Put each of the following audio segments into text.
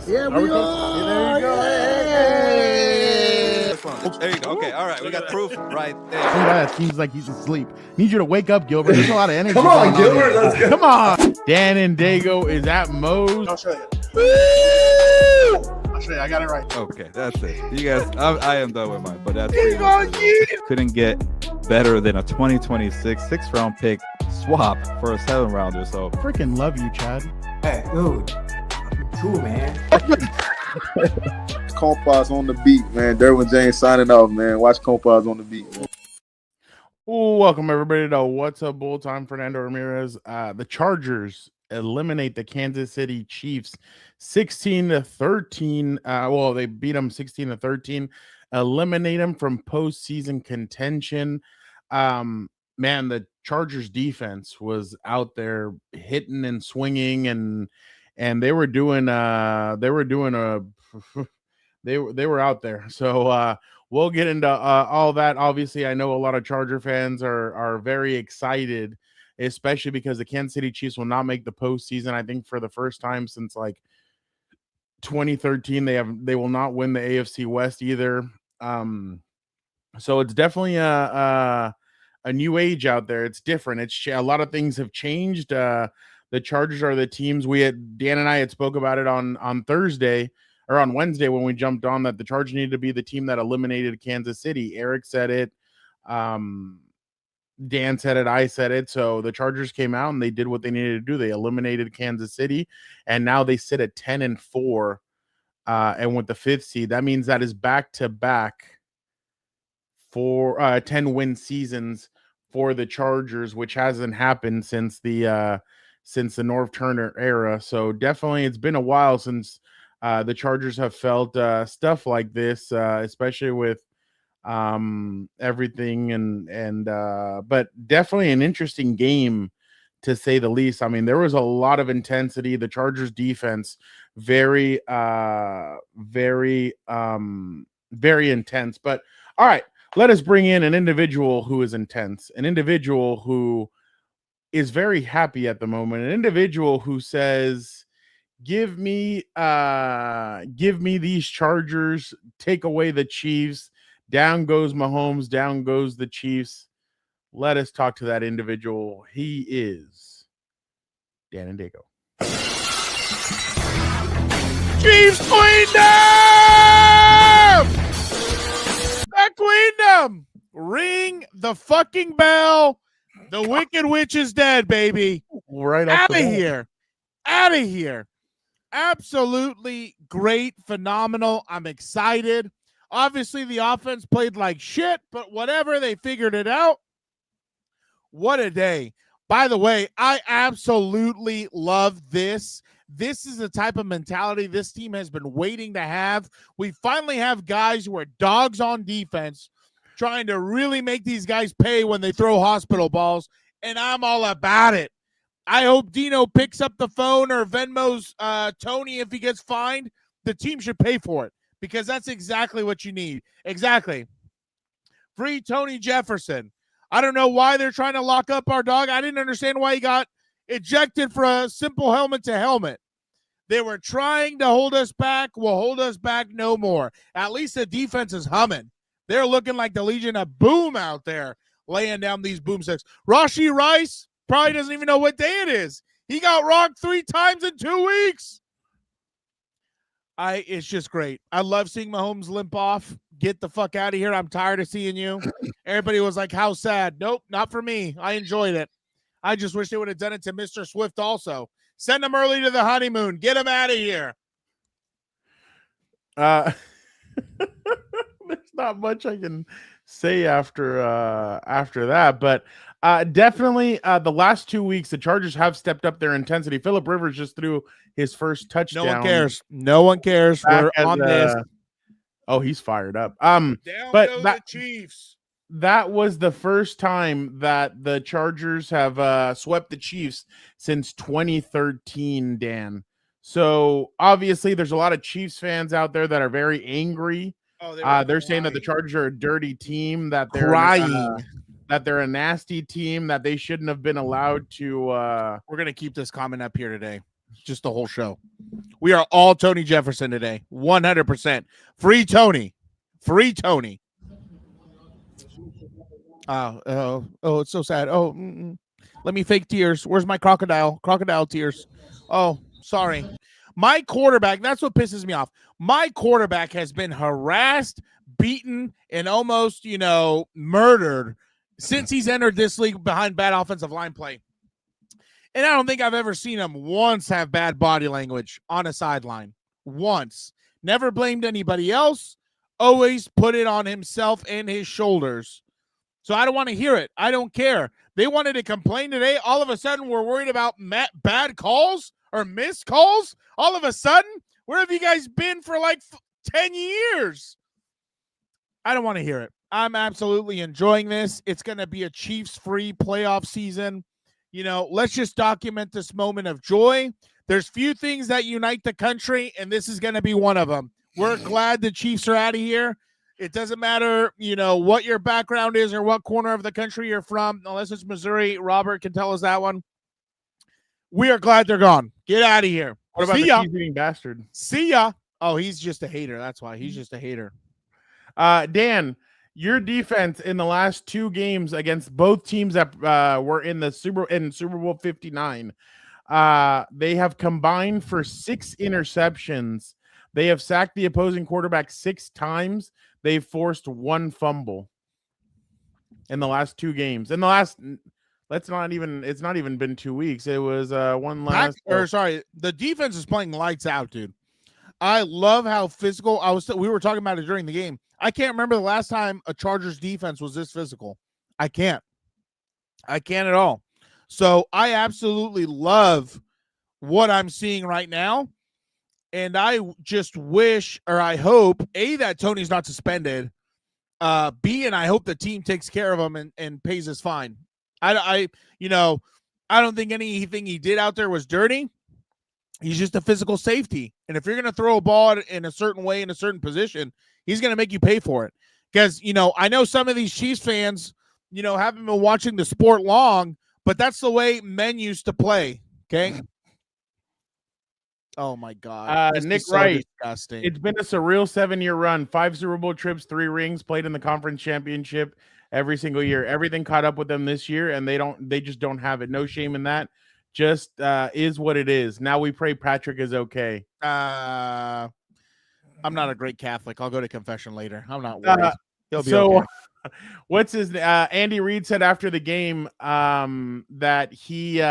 Yeah, we are. There you go. Hey. There you go. Okay, all right. We got proof right there. Some guy that seems like he's asleep. Need you to wake up, Gilbert. There's a lot of energy. Come on, Gilbert. Let's go. Come on. Dan and Dago is at Moe's. I'll show you. I'll show you. I got it right. Okay, that's it. You guys, I am done with mine, but that's pretty much it. Couldn't get better than a 2026 6th-round pick swap for a 7th-rounder. So Freaking love you, Chad. Hey, dude. Cool, man. Compas on the beat, man. Derwin James signing off, man. Watch Compas on the beat, man. Welcome everybody to What's Up Bull Time. Fernando Ramirez. The Chargers eliminate the Kansas City Chiefs 16-13. Well, they beat them 16-13. Eliminate them from postseason contention. Man, the Chargers defense was out there hitting and swinging, and they were doing they were out there. So we'll get into all that. Obviously, I know a lot of Charger fans are very excited, especially because the Kansas City Chiefs will not make the postseason. I think for the first time since like 2013, they will not win the AFC West either. So it's definitely a new age out there. It's different. It's a lot of things have changed. The Chargers are the teams Dan and I had spoke about it on Thursday or on Wednesday when we jumped on that the Chargers needed to be the team that eliminated Kansas City. Eric said it. Dan said it. I said it. So the Chargers came out and they did what they needed to do. They eliminated Kansas City, and now they sit at 10-4. And with the 5th seed, that means that is back-to-back for 10-win seasons for the Chargers, which hasn't happened since the Norv Turner era. So definitely it's been a while since the Chargers have felt stuff like this, especially with everything but definitely an interesting game to say the least. I mean, there was a lot of intensity. The Chargers defense very intense. But all right, let us bring in an individual who is intense, an individual who is very happy at the moment, an individual who says, give me these Chargers, take away the Chiefs. Down goes Mahomes, down goes the Chiefs. Let us talk to that individual. He is Dan and Dago. Chiefs Queendom! The Queendom! Ring the fucking bell. The Wicked Witch is dead, baby. Right out of here. Out of here. Absolutely great, phenomenal. I'm excited. Obviously, the offense played like shit, but whatever, they figured it out. What a day. By the way, I absolutely love this. This is the type of mentality this team has been waiting to have. We finally have guys who are dogs on defense trying to really make these guys pay when they throw hospital balls, and I'm all about it. I hope Dino picks up the phone or Venmo's Tony if he gets fined. The team should pay for it because that's exactly what you need. Exactly. Free Tony Jefferson. I don't know why they're trying to lock up our dog. I didn't understand why he got ejected for a simple helmet to helmet. They were trying to hold us back. Will hold us back no more. At least the defense is humming. They're looking like the Legion of Boom out there laying down these boomsticks. Rashee Rice probably doesn't even know what day it is. He got rocked 3 times in 2 weeks. It's just great. I love seeing Mahomes limp off. Get the fuck out of here. I'm tired of seeing you. Everybody was like, how sad. Nope, not for me. I enjoyed it. I just wish they would have done it to Mr. Swift also. Send him early to the honeymoon. Get him out of here. There's not much I can say after that, but definitely the last 2 weeks, the Chargers have stepped up their intensity. Phillip Rivers just threw his first touchdown. No one cares. No one cares. We're on this. Oh, he's fired up. Down but go the Chiefs. That was the first time that the Chargers have swept the Chiefs since 2013, Dan. So obviously there's a lot of Chiefs fans out there that are very angry. They're saying that the Chargers are a dirty team, that they're crying. That they're a nasty team, that they shouldn't have been allowed to. We're going to keep this comment up here today. just the whole show. We are all Tony Jefferson today. 100%. Free Tony. Free Tony. Oh, it's so sad. Let me fake tears. Where's my crocodile? Crocodile tears. Oh, sorry. My quarterback, that's what pisses me off. My quarterback has been harassed, beaten, and almost, murdered since he's entered this league behind bad offensive line play. And I don't think I've ever seen him once have bad body language on a sideline. Once. Never blamed anybody else. Always put it on himself and his shoulders. So I don't want to hear it. I don't care. They wanted to complain today. All of a sudden, we're worried about bad calls or missed calls. All of a sudden, where have you guys been for like 10 years? I don't want to hear it. I'm absolutely enjoying this. It's going to be a Chiefs-free playoff season. Let's just document this moment of joy. There's few things that unite the country, and this is going to be one of them. We're glad the Chiefs are out of here. It doesn't matter, what your background is or what corner of the country you're from, unless it's Missouri. Robert can tell us that one. We are glad they're gone. Get out of here. What about the cheese-eating bastard? See ya. Oh, he's just a hater. That's why. He's just a hater. Dan, your defense in the last 2 games against both teams that were in the Super Bowl 59, they have combined for 6 interceptions. They have sacked the opposing quarterback 6 times. They've forced 1 fumble in the last 2 games. In the last, it's not even been 2 weeks. It was the defense is playing lights out, dude. I love how physical. We were talking about it during the game. I can't remember the last time a Chargers defense was this physical. I can't at all. So I absolutely love what I'm seeing right now. And I just wish, or I hope, A, that Tony's not suspended. B, and I hope the team takes care of him and pays his fine. I don't think anything he did out there was dirty. He's just a physical safety. And if you're going to throw a ball in a certain way, in a certain position, he's going to make you pay for it. Because, I know some of these Chiefs fans, haven't been watching the sport long, but that's the way men used to play. Okay. Oh my God. Nick so Wright. Disgusting. It's been a surreal 7-year run. 5 Super Bowl trips, 3 rings, played in the conference championship every single year. Everything caught up with them this year, and they just don't have it. No shame in that. Just is what it is. Now we pray Patrick is okay. I'm not a great Catholic. I'll go to confession later. I'm not worried. He'll be okay. What's his Andy Reid said after the game that he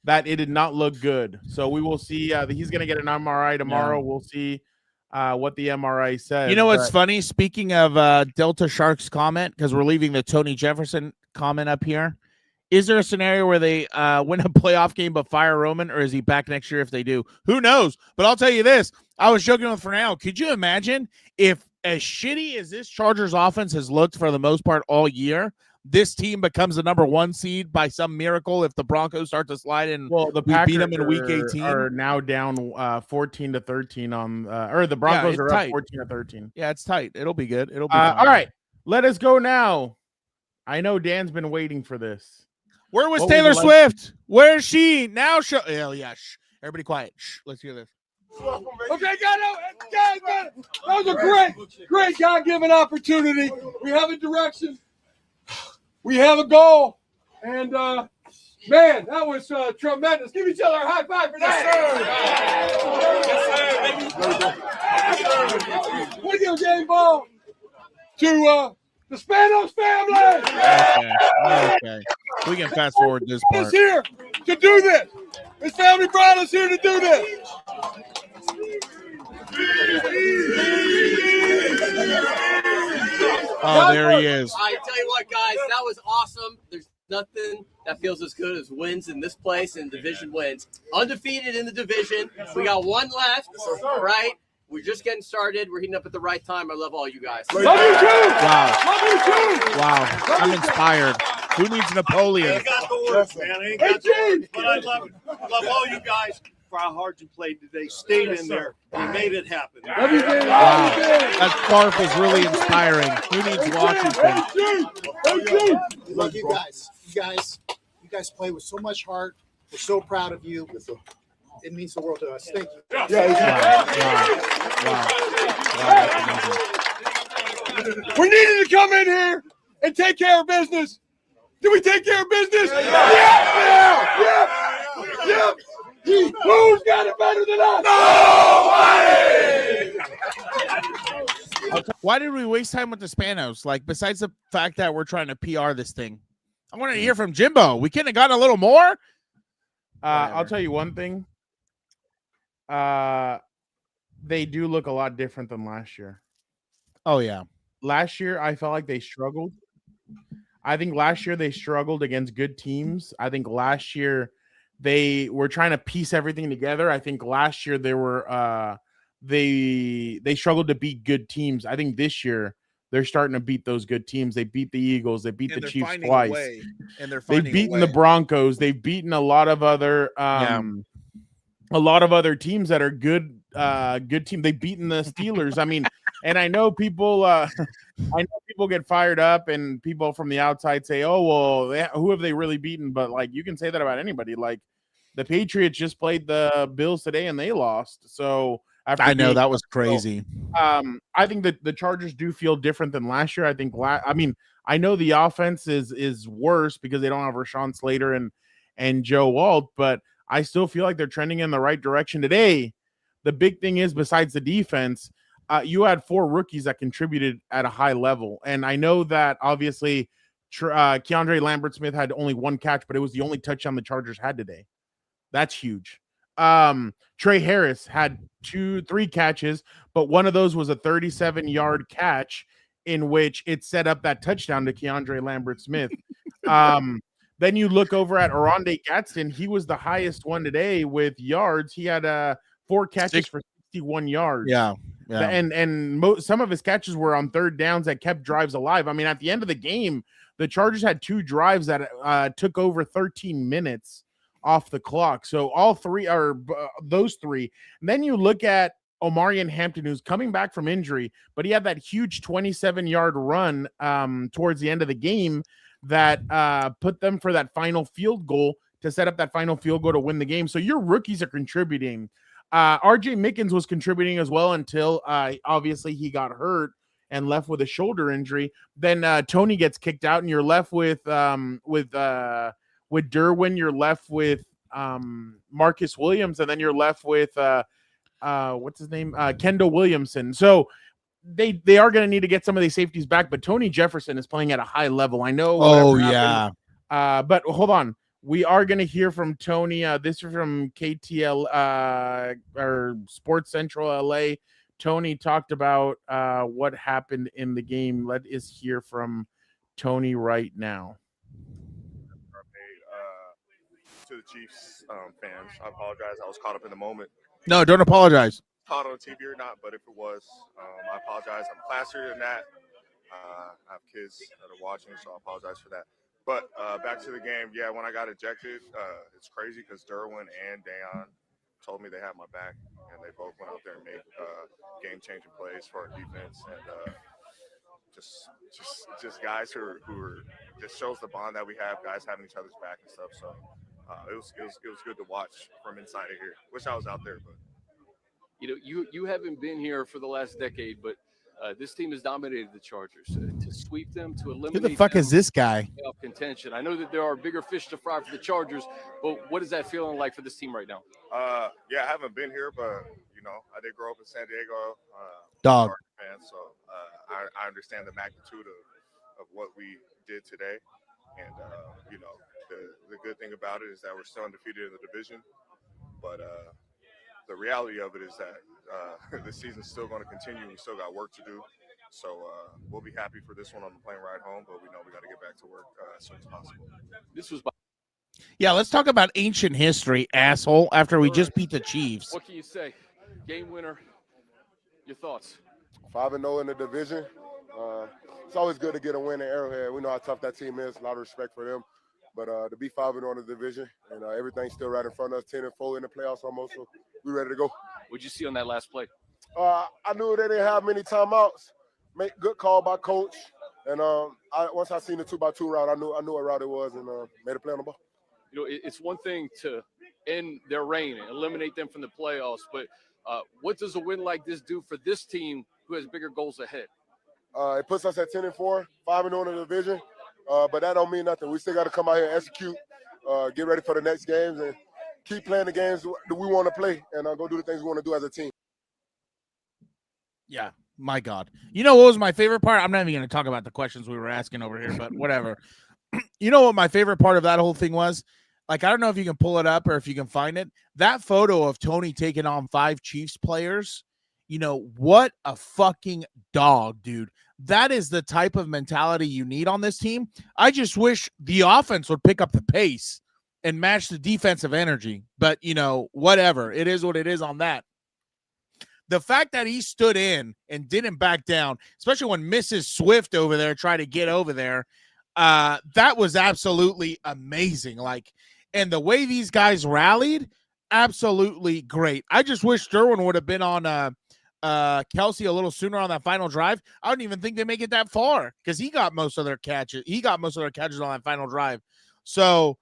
that it did not look good. So we will see. He's going to get an MRI tomorrow. Yeah. We'll see what the MRI says. You know what's funny? Speaking of Delta Sharks comment, because we're leaving the Tony Jefferson comment up here. Is there a scenario where they win a playoff game but fire Roman, or is he back next year if they do? Who knows? But I'll tell you this. I was joking with Fernando. Could you imagine if, as shitty as this Chargers offense has looked for the most part all year, this team becomes the number 1 seed by some miracle if the Broncos start to slide in? Well, the Packers beat them in Week 18. Are now down 14-13 on, or the Broncos are tight. up 14-13. Yeah, it's tight. It'll be good. It'll be all right. Let us go now. I know Dan's been waiting for this. Where was Taylor Swift? Where is she? Now hell yeah. Shh. Everybody quiet. Shh. Let's hear this. Okay, that was a great God-given opportunity. We have a direction. We have a goal. And, man, that was tremendous. Give each other a high five for that. Yes, sir. Video game ball to the Spanos family. Okay. We can fast forward this part. Is here to do this. His family brought us here to do this. Oh, there he is. I tell you what, guys, that was awesome. There's nothing that feels as good as wins in this place and division wins. Undefeated in the division. We got 1 left, right? We're just getting started. We're heating up at the right time. I love all you guys. Love you too. Wow. Love you too. Wow. I'm inspired. Who needs Napoleon? I ain't got the words, man. I ain't got the words, but I love it. I love all you guys for how hard you played today. Stayed in there. You made it happen. Love you, Dave. Wow. That scarf is really inspiring. Who needs Washington? Love you guys. You guys play with so much heart. We're so proud of you. it means the world to us. Thank you. We needed to come in here and take care of business. Did we take care of business? Yeah. Who's got it better than us? Nobody! Why did we waste time with the Spanos? Like, besides the fact that we're trying to PR this thing, I want to hear from Jimbo. We couldn't have gotten a little more. I'll tell you one thing. They do look a lot different than last year. Oh yeah, last year I felt like they struggled. I think last year they struggled against good teams. I think last year they were trying to piece everything together. I think last year they were they struggled to beat good teams. I think this year they're starting to beat those good teams. They beat the Eagles. They beat the Chiefs twice. They've beaten the Broncos. They've beaten a lot of other teams that are good team. They've beaten the Steelers. I mean, and I know people get fired up and people from the outside say, "Oh, well, who have they really beaten?" But like, you can say that about anybody. Like, the Patriots just played the Bills today and they lost. So I know that was crazy. I think that the Chargers do feel different than last year. I think I know the offense is worse because they don't have Rashawn Slater and Joe Walt, but I still feel like they're trending in the right direction today. The big thing is, besides the defense, you had 4 rookies that contributed at a high level. And I know that obviously Keandre Lambert-Smith had only 1 catch, but it was the only touchdown the Chargers had today. That's huge. Trey Harris had 3 catches, but one of those was a 37-yard catch in which it set up that touchdown to Keandre Lambert-Smith. Then you look over at Oronde Gadsden. He was the highest one today with yards. He had 4 catches for 61 yards. Yeah. And some of his catches were on third downs that kept drives alive. I mean, at the end of the game, the Chargers had 2 drives that took over 13 minutes off the clock. So all 3 are those 3. And then you look at Omarion Hampton, who's coming back from injury, but he had that huge 27-yard run towards the end of the game that put them for that final field goal to set up that final field goal to win the game. So your rookies are contributing. RJ Mickens was contributing as well until obviously he got hurt and left with a shoulder injury. Then Tony gets kicked out, and you're left with Derwin. You're left with Marcus Williams, and then you're left with what's his name? Kendall Williamson. So they are going to need to get some of these safeties back, but Tony Jefferson is playing at a high level. I know. But hold on. We are going to hear from Tony. This is from KTL or Sports Central LA. Tony talked about what happened in the game. Let us hear from Tony right now. To the Chiefs fans, I apologize. I was caught up in the moment. No, don't apologize. Caught on TV or not, but if it was, I apologize. I'm classier than that. I have kids that are watching, so I apologize for that. But back to the game, yeah, when I got ejected, it's crazy because Derwin and Dayon told me they had my back, and they both went out there and made game-changing plays for our defense, and just guys who are just shows the bond that we have, guys having each other's back and stuff. So it was good to watch from inside of here. Wish I was out there, but you haven't been here for the last decade, but this team has dominated the Chargers. To sweep them, to eliminate Who the fuck is this guy? Contention. I know that there are bigger fish to fry for the Chargers, but what is that feeling like for this team right now? Yeah, I haven't been here, but I did grow up in San Diego. Dog. Fan, so I understand the magnitude of what we did today, and the good thing about it is that we're still undefeated in the division, but the reality of it is that this season's still going to continue. We still got work to do. So we'll be happy for this one on the plane ride home, but we know we got to get back to work as soon as possible. Yeah, let's talk about ancient history, asshole, after we just beat the Chiefs. What can you say? Game winner, your thoughts? 5-0 in the division. It's always good to get a win in Arrowhead. We know how tough that team is. A lot of respect for them. But to be 5-0 in the division, and everything's still right in front of us, 10-4 in the playoffs almost, so we're ready to go. What'd you see on that last play? I knew they didn't have many timeouts. Good call by coach. And once I seen the 2x2 route, I knew what route it was and made a play on the ball. it's one thing to end their reign and eliminate them from the playoffs, but what does a win like this do for this team who has bigger goals ahead? It puts us at 10-4, 5-0 in the division, but that don't mean nothing. We still got to come out here and execute, get ready for the next games, and keep playing the games that we want to play, and go do the things we want to do as a team. Yeah, my God. You know what was my favorite part? I'm not even going to talk about the questions we were asking over here, but whatever. You know what my favorite part of that whole thing was? Like, I don't know if you can pull it up or if you can find it. That photo of Tony taking on 5 Chiefs players, what a fucking dog, dude. That is the type of mentality you need on this team. I just wish the offense would pick up the pace and match the defensive energy. But, whatever. It is what it is on that. The fact that he stood in and didn't back down, especially when Mrs. Swift over there tried to get over there, that was absolutely amazing. And the way these guys rallied, absolutely great. I just wish Derwin would have been on Kelsey a little sooner on that final drive. I don't even think they make it that far because he got most of their catches. He got most of their catches on that final drive. So,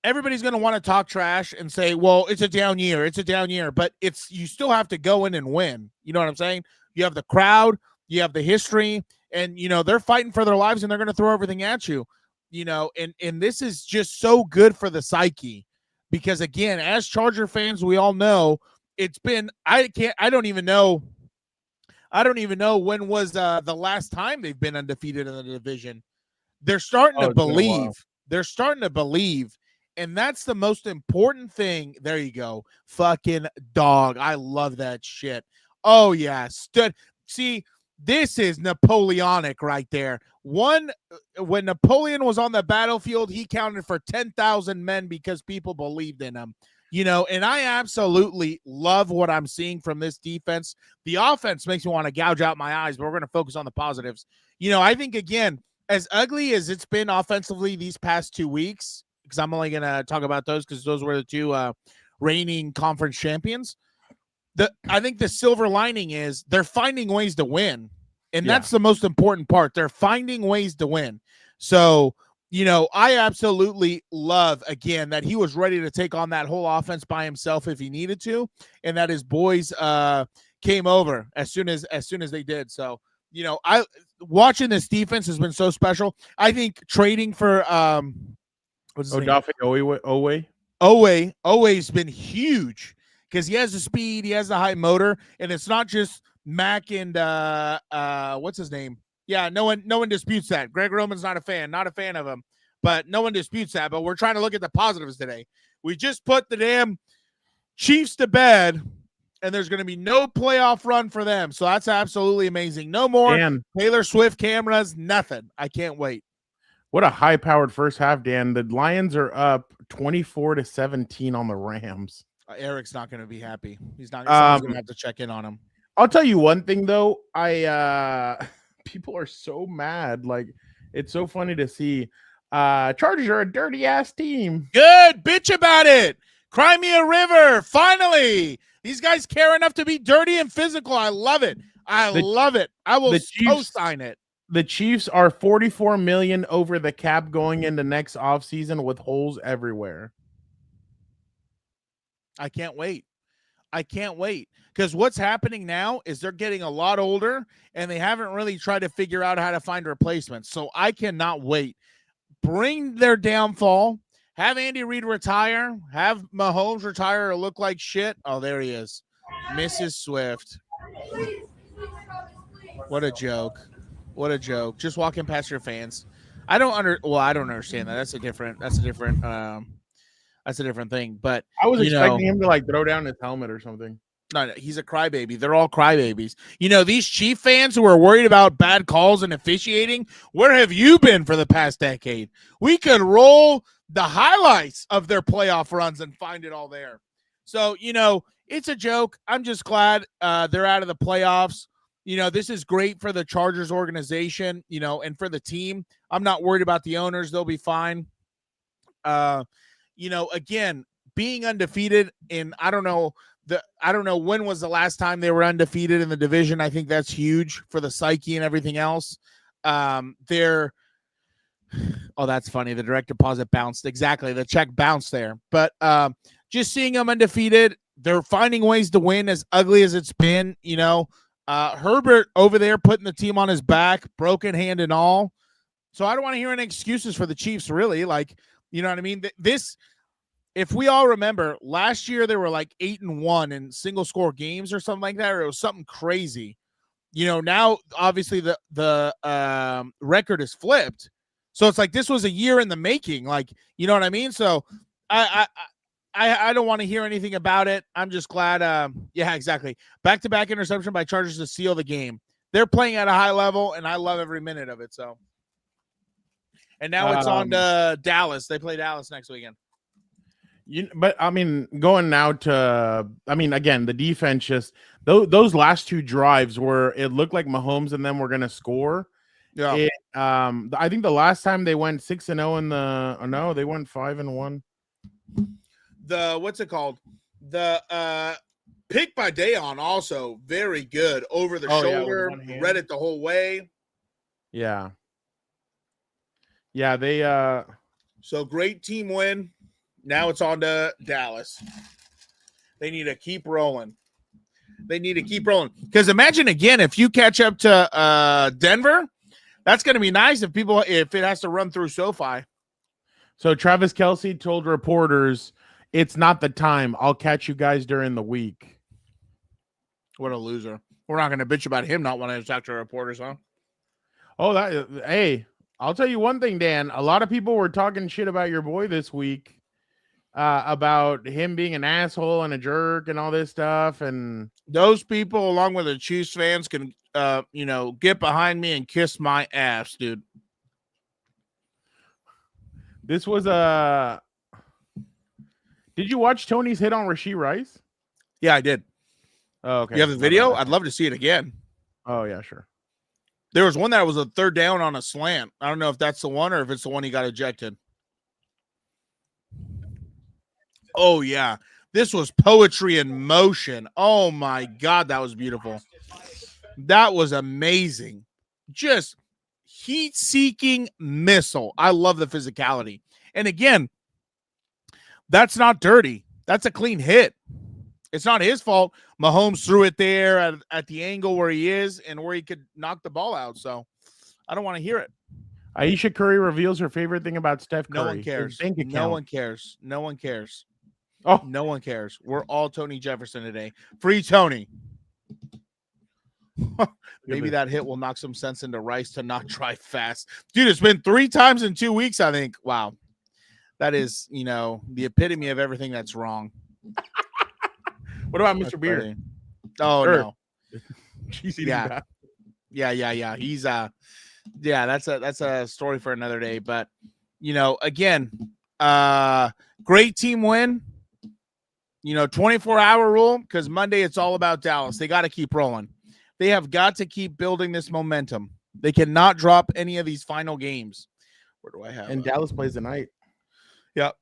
everybody's going to want to talk trash and say, well, it's a down year. It's a down year. But you still have to go in and win. You know what I'm saying? You have the crowd. You have the history. And, they're fighting for their lives and they're going to throw everything at you. And this is just so good for the psyche. Because, again, as Charger fans, we all know it's been – I don't even know when was the last time they've been undefeated in the division. They're starting to believe. They're starting to believe. And that's the most important thing. There you go. Fucking dog. I love that shit. Oh, yeah. See, this is Napoleonic right there. When Napoleon was on the battlefield, he counted for 10,000 men because people believed in him. And I absolutely love what I'm seeing from this defense. The offense makes me want to gouge out my eyes, but we're going to focus on the positives. I think, again, as ugly as it's been offensively these past 2 weeks, because I'm only going to talk about those because those were the 2 reigning conference champions. I think the silver lining is they're finding ways to win, and that's the most important part. They're finding ways to win. So, I absolutely love, again, that he was ready to take on that whole offense by himself if he needed to, and that his boys came over as soon as they did. So, I watching this defense has been so special. I think trading for Odafe Oweh. Oweh's been huge because he has the speed, he has the high motor, and it's not just Mac and what's his name? Yeah, no one disputes that. Greg Roman's not a fan of him, but no one disputes that. But we're trying to look at the positives today. We just put the damn Chiefs to bed, and there's going to be no playoff run for them. So that's absolutely amazing. No more Taylor Swift cameras, nothing. I can't wait. What a high-powered first half, Dan. The Lions are up 24-17 on the Rams. Eric's not going to be happy. He's not going to have to check in on him. I'll tell you one thing, though. People are so mad. It's so funny to see. Chargers are a dirty-ass team. Good. Bitch about it. Cry me a river. Finally. These guys care enough to be dirty and physical. I love it. I love it. I will co-sign it. The Chiefs are $44 million over the cap going into next offseason with holes everywhere. I can't wait. Because what's happening now is they're getting a lot older, and they haven't really tried to figure out how to find replacements. So I cannot wait. Bring their downfall. Have Andy Reid retire. Have Mahomes retire or look like shit. Oh, there he is. Mrs. Swift. What a joke. Just walking past your fans. I don't understand that. That's a different thing. But I was expecting him to throw down his helmet or something. No, he's a crybaby. They're all crybabies. These Chief fans who are worried about bad calls and officiating, where have you been for the past decade? We could roll the highlights of their playoff runs and find it all there. So, it's a joke. I'm just glad they're out of the playoffs. This is great for the Chargers organization, and for the team. I'm not worried about the owners. They'll be fine. Again, being undefeated in, I don't know when was the last time they were undefeated in the division. I think that's huge for the psyche and everything else. Oh, that's funny. The direct deposit bounced. Exactly. The check bounced there. But just seeing them undefeated, they're finding ways to win as ugly as it's been. Herbert over there putting the team on his back, broken hand and all. So I don't want to hear any excuses for the Chiefs, really. You know what I mean? If we all remember, last year they were like 8-1 in single score games or something like that, or it was something crazy. Now obviously the record is flipped. So it's like this was a year in the making. You know what I mean? So I don't want to hear anything about it. I'm just glad. Yeah, exactly. Back-to-back interception by Chargers to seal the game. They're playing at a high level, and I love every minute of it. So, and now it's on to Dallas. They play Dallas next weekend. But I mean, going now to, again, the defense just those last two drives where it looked like Mahomes and them were going to score. Yeah. I think the last time they went 6-0 in the they went 5-1. What's it called? The pick by Dayon also very good over the shoulder, read it the whole way. Yeah. Yeah, they so great team win. Now it's on to Dallas. They need to keep rolling. Because imagine again if you catch up to Denver, that's going to be nice if it has to run through SoFi. So Travis Kelce told reporters, "It's not the time. I'll catch you guys during the week." What a loser. We're not going to bitch about him not wanting to talk to reporters, huh? Oh, hey, I'll tell you one thing, Dan. A lot of people were talking shit about your boy this week. About him being an asshole and a jerk and all this stuff, and those people, along with the Chiefs fans, can get behind me and kiss my ass, dude. This was Did you watch Tony's hit on Rashee Rice? Yeah, I did. Oh, okay. You have the video? I'd love to see it again. Oh yeah, sure. There was one that was a third down on a slant. I don't know if that's the one or if it's the one he got ejected. Oh, yeah. This was poetry in motion. Oh, my God. That was beautiful. That was amazing. Just heat-seeking missile. I love the physicality. And again, that's not dirty. That's a clean hit. It's not his fault. Mahomes threw it there at the angle where he is and where he could knock the ball out. So I don't want to hear it. Aisha Curry reveals her favorite thing about Steph Curry. No one cares. No one cares. No one cares. Oh, no one cares. We're all Tony Jefferson today. Free Tony. Maybe that hit will knock some sense into Rice to not drive fast. Dude, it's been 3 times in 2 weeks, I think. Wow. That is, the epitome of everything that's wrong. What about Mr. Beard? Oh, sure. No. Yeah. He's that's a story for another day. But, again, great team win. 24-hour rule, because Monday it's all about Dallas. They got to keep rolling. They have got to keep building this momentum. They cannot drop any of these final games. Where do I have? And Dallas plays tonight. Yep.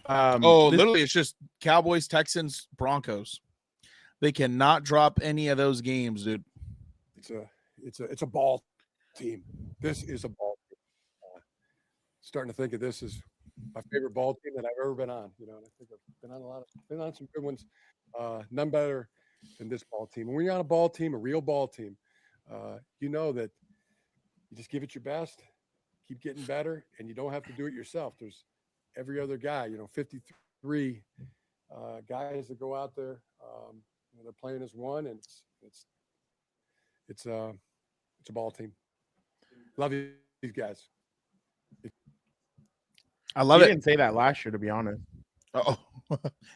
Literally, it's just Cowboys, Texans, Broncos. They cannot drop any of those games, dude. It's a ball team. This is a ball team. Starting to think of this as my favorite ball team that I've ever been on. And I think I've been on some good ones. None better than this ball team. And when you're on a ball team, a real ball team, you know that you just give it your best, keep getting better, and you don't have to do it yourself. There's every other guy, 53 guys that go out there. They're playing as one, and it's a ball team. Love you, these guys. I love it. Didn't say that last year, to be honest. Oh,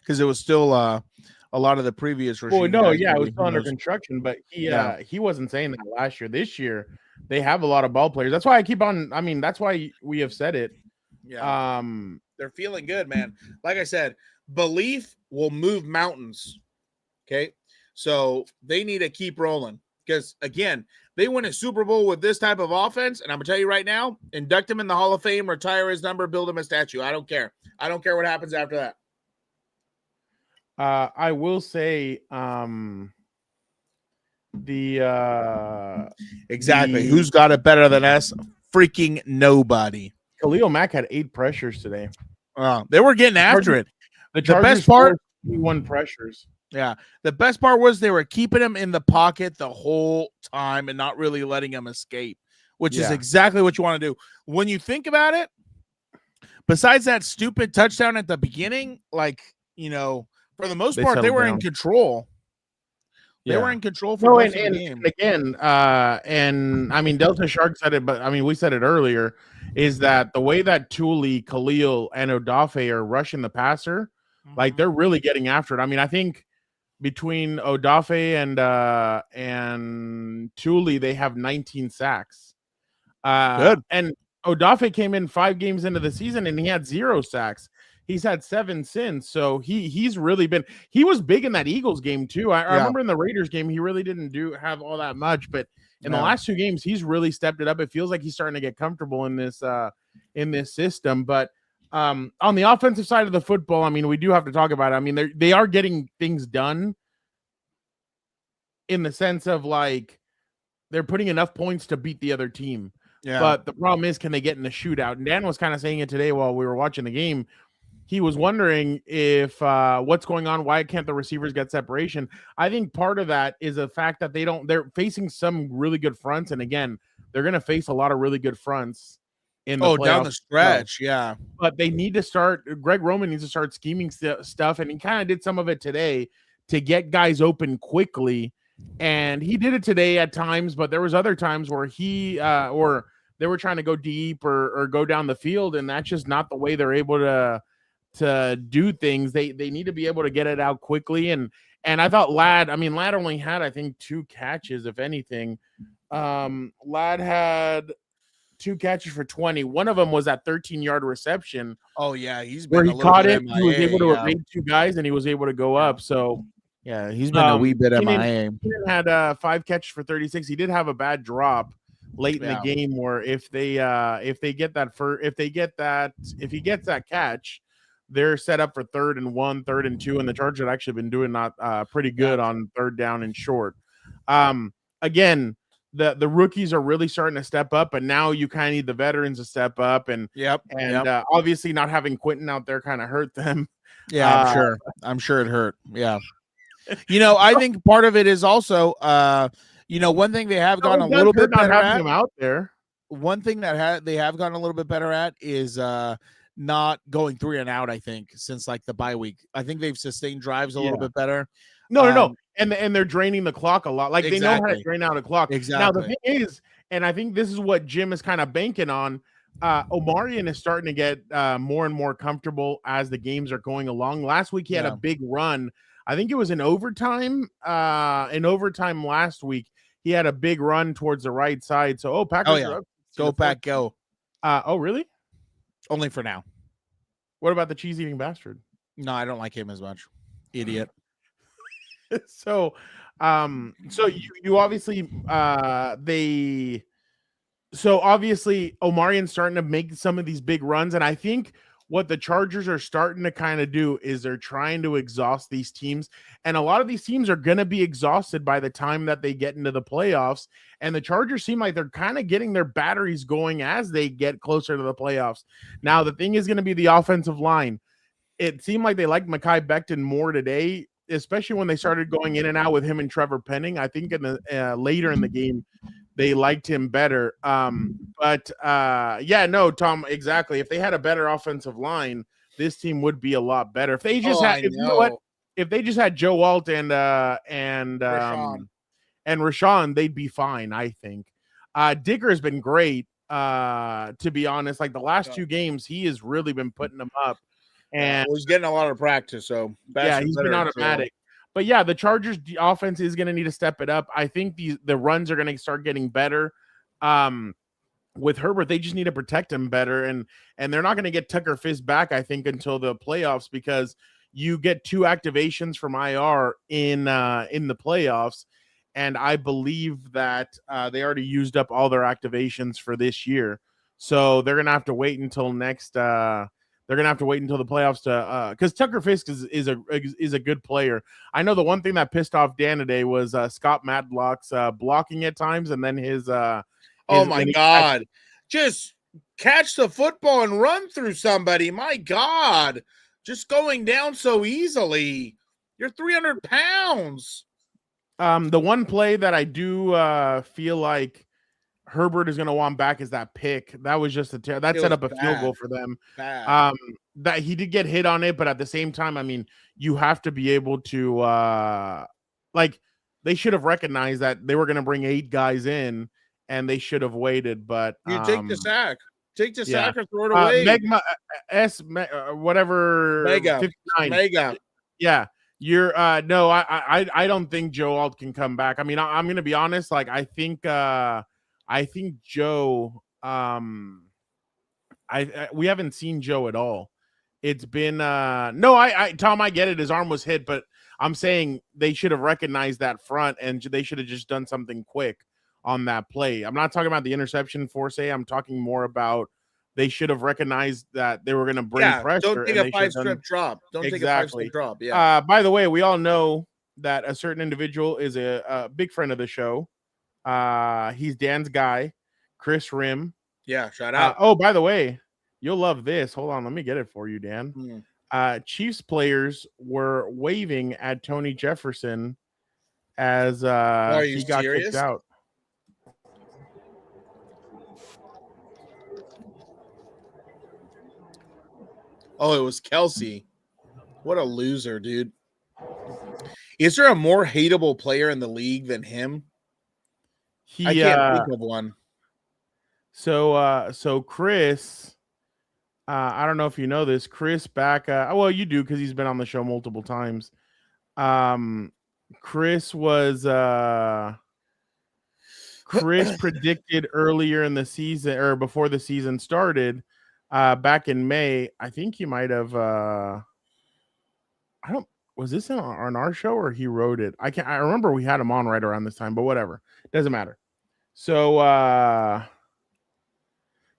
because it was still a lot of the previous regime. Well, no, yeah, it was still under construction, but he wasn't saying that last year. This year, they have a lot of ball players. That's why I keep on. I mean, that's why we have said it. Yeah. They're feeling good, man. Like I said, belief will move mountains. Okay, so they need to keep rolling because again, they win a Super Bowl with this type of offense, and I'm gonna tell you right now, induct him in the Hall of Fame, retire his number, build him a statue. I don't care. I don't care what happens after that. I will say, exactly. Who's got it better than us? freaking nobody. Khalil Mack had 8 pressures today. They were getting after it. The best part, 21 pressures. Yeah, the best part was they were keeping him in the pocket the whole time and not really letting him escape, which is exactly what you want to do. When you think about it, besides that stupid touchdown at the beginning, like, you know, for the most part, they were in control. They were in control for most of the game. And again, and I mean, Delta Shark said it, but I mean, we said it earlier, is that the way that Tuli, Khalil, and Odafe are rushing the passer, like they're really getting after it. I mean, I think between Odafe and Tuli, they have 19 sacks. Good. And Odafe came in 5 games into the season and he had 0 sacks. He's had 7 since, so he's really been. He was big in that Eagles game too. I remember in the Raiders game, he really didn't have all that much, but in the last 2 games, he's really stepped it up. It feels like he's starting to get comfortable in this system. But on the offensive side of the football, I mean, we do have to talk about it. I mean, they are getting things done in the sense of like they're putting enough points to beat the other team. Yeah. But the problem is, can they get in the shootout? And Dan was kind of saying it today while we were watching the game. He was wondering if what's going on. Why can't the receivers get separation? I think part of that is the fact that they're facing some really good fronts. And again, they're going to face a lot of really good fronts in the playoffs. Down the stretch. Yeah. But they need to start. Greg Roman needs to start scheming stuff. And he kind of did some of it today to get guys open quickly. And he did it today at times, but there was other times where or they were trying to go deep or go down the field. And that's just not the way they're able to do things. They need to be able to get it out quickly. And I thought Ladd only had, I think, 2 catches, if anything. Ladd had 2 catches for 20. One of them was that 13-yard reception. Oh yeah, he's been where he caught it. MIA, He was able to evade 2 guys, and he was able to go up. So yeah, he's been a wee bit MIA. He had 5 catches for 36. He did have a bad drop late in the game where if he gets that catch, they're set up for 3rd and 1, 3rd and 2, and the Chargers have actually been doing pretty good on 3rd down and short. Again, the rookies are really starting to step up, but now you kind of need the veterans to step up. And obviously not having Quentin out there kind of hurt them. Yeah, I'm sure it hurt. Yeah. You know, I think part of it is also, one thing they have gotten a little bit better at. Him out there. One thing that they have gotten a little bit better at is not going 3 and out. I think since like the bye week, I think they've sustained drives a little bit better. No, and they're draining the clock a lot. Like they know how to drain out a clock. Exactly. Now the thing is, and I think this is what Jim is kind of banking on. Omarion is starting to get more and more comfortable as the games are going along. Last week he had a big run. I think it was in overtime. In overtime last week, he had a big run towards the right side. So, Packers are up. Go Pack, go. Oh, really? Only for now. What about the cheese-eating bastard? No, I don't like him as much. Idiot. So you obviously obviously Omarion's starting to make some of these big runs, and I think what the Chargers are starting to kind of do is they're trying to exhaust these teams. And a lot of these teams are going to be exhausted by the time that they get into the playoffs. And the Chargers seem like they're kind of getting their batteries going as they get closer to the playoffs. Now, the thing is going to be the offensive line. It seemed like they liked Mekhi Becton more today, especially when they started going in and out with him and Trevor Penning. I think in the later in the game, they liked him better. Tom, exactly. If they had a better offensive line, this team would be a lot better. If they just if they just had Joe Alt and Rashawn, they'd be fine, I think. Dicker has been great, to be honest. Like the last 2 games, he has really been putting them up. And he's getting a lot of practice, so he's been automatic. But yeah, the Chargers offense is going to need to step it up. I think the runs are going to start getting better. With Herbert, they just need to protect him better, and they're not going to get Tucker Fisk back, I think, until the playoffs, because you get 2 activations from IR in the playoffs, and I believe that they already used up all their activations for this year, so they're going to have to wait until next. They're gonna have to wait until the playoffs to because Tucker Fisk is a good player. I know the one thing that pissed off Dan today was Scott Matlock's blocking at times, and then his oh my God, just catch the football and run through somebody. My God, just going down so easily. You're 300 pounds. The one play that I do feel like Herbert is going to want back is that pick. That was just that set up a field goal for them. Bad. That he did get hit on it, but at the same time, I mean, you have to be able to like they should have recognized that they were going to bring 8 guys in, and they should have waited. But you take the sack. Take the sack or throw it away. Whatever. Mega. 59. Mega. Yeah. You're no, I don't think Joe Alt can come back. I mean, I'm gonna be honest. Like, I think Joe. We haven't seen Joe at all. It's been no. Tom, I get it. His arm was hit, but I'm saying they should have recognized that front, and they should have just done something quick on that play. I'm not talking about the interception, Forsay. I'm talking more about they should have recognized that they were going to bring pressure. Don't take a 5-step drop. Don't take a 5-step drop. Yeah. By the way, we all know that a certain individual is a big friend of the show. He's Dan's guy, Chris Rim. Yeah, shout out. Oh, by the way, you'll love this. Hold on, let me get it for you, Dan. Chiefs players were waving at Tony Jefferson as he got kicked out. Oh, it was Kelsey. What a loser, dude. Is there a more hateable player in the league than him? I can't think of one. So Chris, I don't know if you know this. Chris back. Well, you do because he's been on the show multiple times. Chris predicted earlier in the season or before the season started. Back in May, I think he might have. Was this on our show or he wrote it? I remember we had him on right around this time, but whatever, doesn't matter. So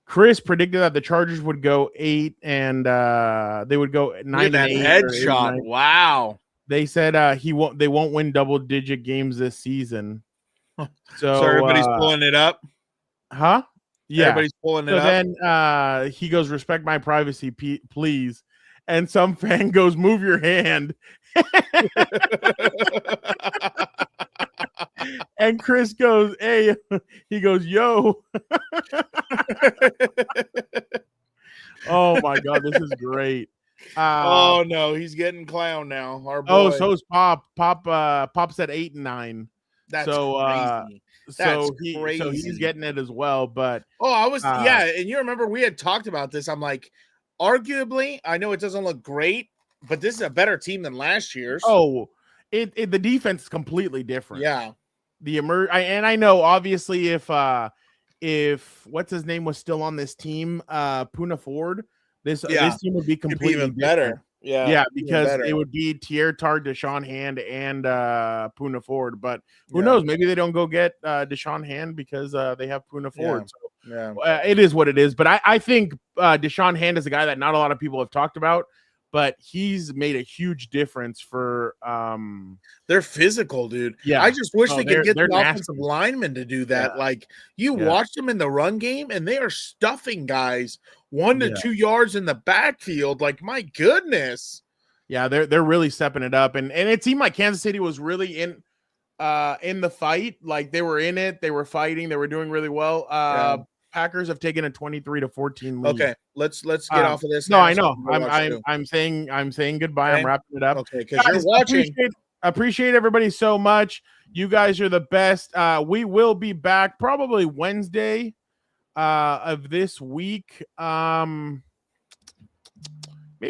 Chris predicted that the Chargers would go 8 and they would go 9 and 8. Headshot! Wow. They said they won't win double-digit games this season. So everybody's pulling it up, huh? Yeah, everybody's pulling it up. Then he goes, "Respect my privacy, please." And some fan goes, "Move your hand." And Chris goes, "Hey," he goes, "Yo." Oh my God, this is great. Oh no, he's getting clown now. Our boy. So is Pop. Pop's at 8 and 9. That's crazy. So he's getting it as well. But I was and you remember we had talked about this. I'm like, arguably, I know it doesn't look great, but this is a better team than last year's. Oh, the defense is completely different. Yeah. And I know obviously if what's his name was still on this team, Puna Ford, this team would be completely even better. Yeah, because it would be Tier Tard, Deshaun Hand, and Puna Ford. But who knows? Maybe they don't go get Deshaun Hand because they have Puna Ford. Yeah. So it is what it is. But I think Deshaun Hand is a guy that not a lot of people have talked about, but he's made a huge difference for they're physical, dude. Yeah. I just wish they could get the nasty. offensive linemen to do that. Yeah. Like watch them in the run game and they are stuffing guys 1 to 2 yards in the backfield. Like, my goodness. Yeah, they're really stepping it up. And it seemed like Kansas City was really in the fight. Like, they were in it, they were fighting, they were doing really well. Packers have taken a 23-14 lead. Okay, let's get off of this. No, I know. I'm saying goodbye. Okay. I'm wrapping it up. Okay, because you're watching. Appreciate everybody so much. You guys are the best. We will be back probably Wednesday of this week. Maybe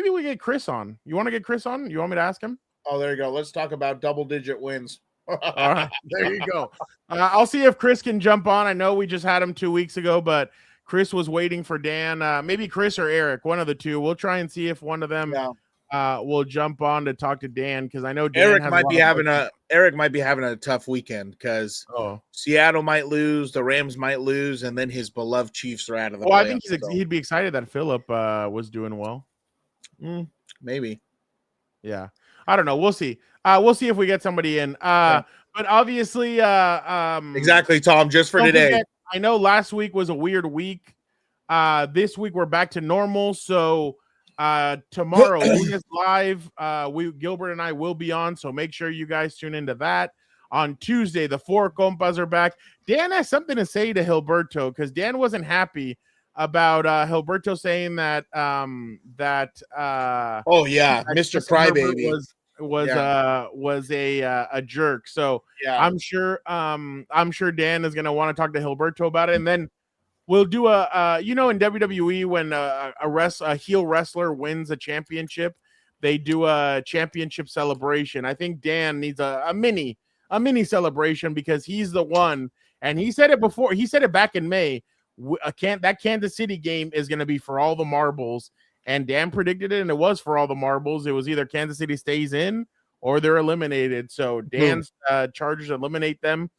we get Chris on. You want to get Chris on? You want me to ask him? Oh, there you go. Let's talk about double-digit wins. All right, there you go. I'll see if Chris can jump on. I know we just had him 2 weeks ago, but Chris was waiting for Dan. Maybe Chris or Eric, one of the two. We'll try and see if one of them will jump on to talk to Dan, because I know Dan Eric might be having a tough weekend because Seattle might lose, the Rams might lose, and then his beloved Chiefs are out of the playoffs. I think he'd be excited that Phillip was doing well. Maybe. Yeah. I don't know. We'll see. We'll see if we get somebody in. But obviously, exactly, Tom. Just for today, I know last week was a weird week. This week we're back to normal. So tomorrow, Lunes Live, Gilbert and I will be on. So make sure you guys tune into that. On Tuesday, the 4 compas are back. Dan has something to say to Gilberto because Dan wasn't happy about Gilberto saying that Mr. Crybaby was a jerk. So I'm sure Dan is gonna want to talk to Gilberto about it, and then we'll do in WWE when a heel wrestler wins a championship, they do a championship celebration. I think Dan needs a mini celebration because he's the one, and he said it before. He said it back in May. That Kansas City game is going to be for all the marbles, and Dan predicted it, and it was for all the marbles. It was either Kansas City stays in or they're eliminated. So Dan's Chargers eliminate them.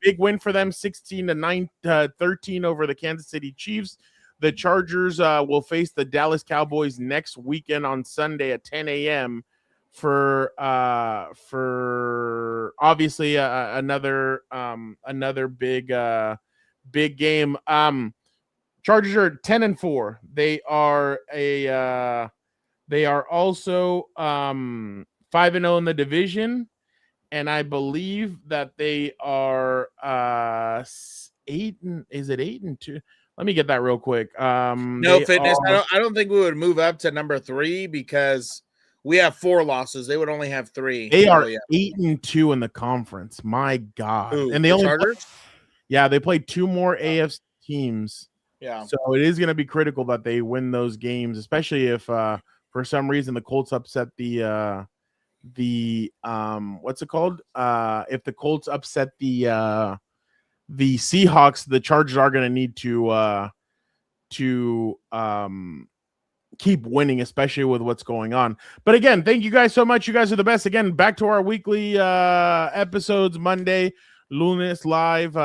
Big win for them, 16-13 over the Kansas City Chiefs. The Chargers will face the Dallas Cowboys next weekend on Sunday at 10 a.m. for obviously another big game. Chargers are 10-4. They are also 5-0 in the division, and I believe that they are 8-2? Let me get that real quick. No fitness. I don't think we would move up to number 3 because we have 4 losses. They would only have 3. They are 8-2 in the conference. My God. And they only Chargers? they played 2 more AFC teams. Yeah. So it is going to be critical that they win those games, especially if for some reason the Colts upset the what's it called? If the Colts upset the Seahawks, the Chargers are going to need to keep winning, especially with what's going on. But again, thank you guys so much. You guys are the best. Again, back to our weekly episodes: Monday, Lunes Live,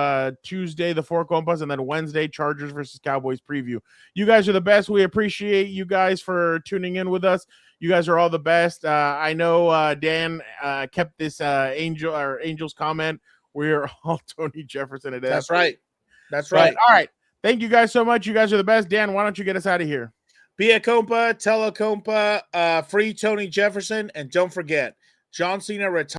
Tuesday, the 4 compas, and then Wednesday, Chargers versus Cowboys preview. You guys are the best. We appreciate you guys for tuning in with us. You guys are all the best. I know Dan kept this Angels comment. We're all Tony Jefferson. That's right. That's right. All right. Thank you guys so much. You guys are the best. Dan, why don't you get us out of here? Be a compa, tell a compa, free Tony Jefferson, and don't forget, John Cena retired.